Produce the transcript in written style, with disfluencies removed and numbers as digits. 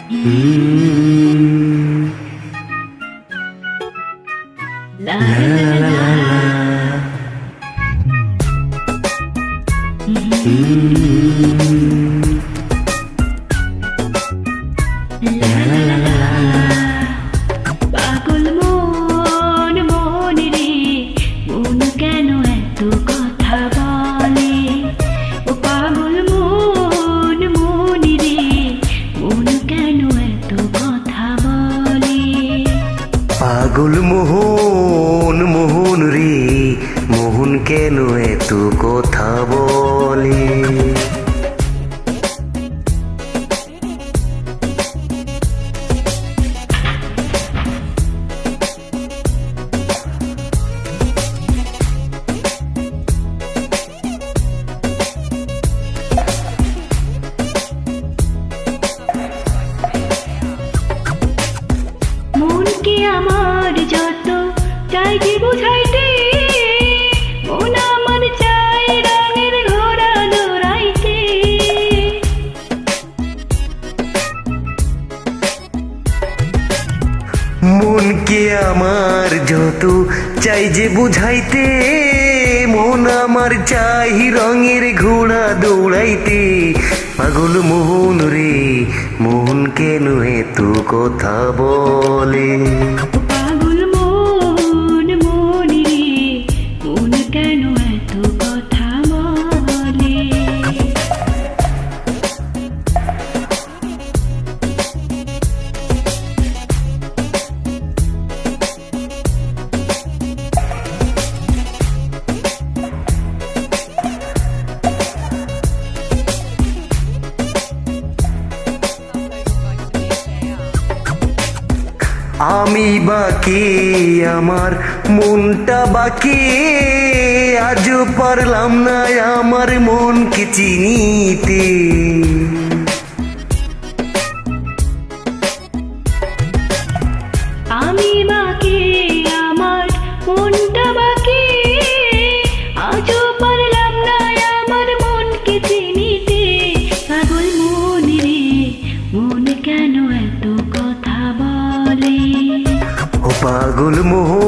La la la la la. La la la la la. পাগল মন মন রে মন কেন এত কথা বলে ও পাগল মন মন রে মন কেন এত কথা বলে পাগল মোহন মোহন রে মোহন কেন এত কথা বলে মনকে আমার যত চাই যে বুঝাইতে মন আমার চাই রঙের ঘোড়া দৌড়াইতে মনকে আমার যত চাই যে বুঝাইতে মন আমার চাই রঙের ঘোড়া দৌড়াইতে পাগল মোহন রে মোহন কেন এত কথা বলে পাগল মন মন রে মন কেন এত কথা বলে আমি বাকি আমার মনটা বাকি আজও পারলাম না আমার মনকে চিনিতে আমি বাকি আমার মনটা বাকি আজও পারলাম না আমার মনকে চিনিতে পাগল মন রে মন কেন এত কথা বলে ও পাগল মোহন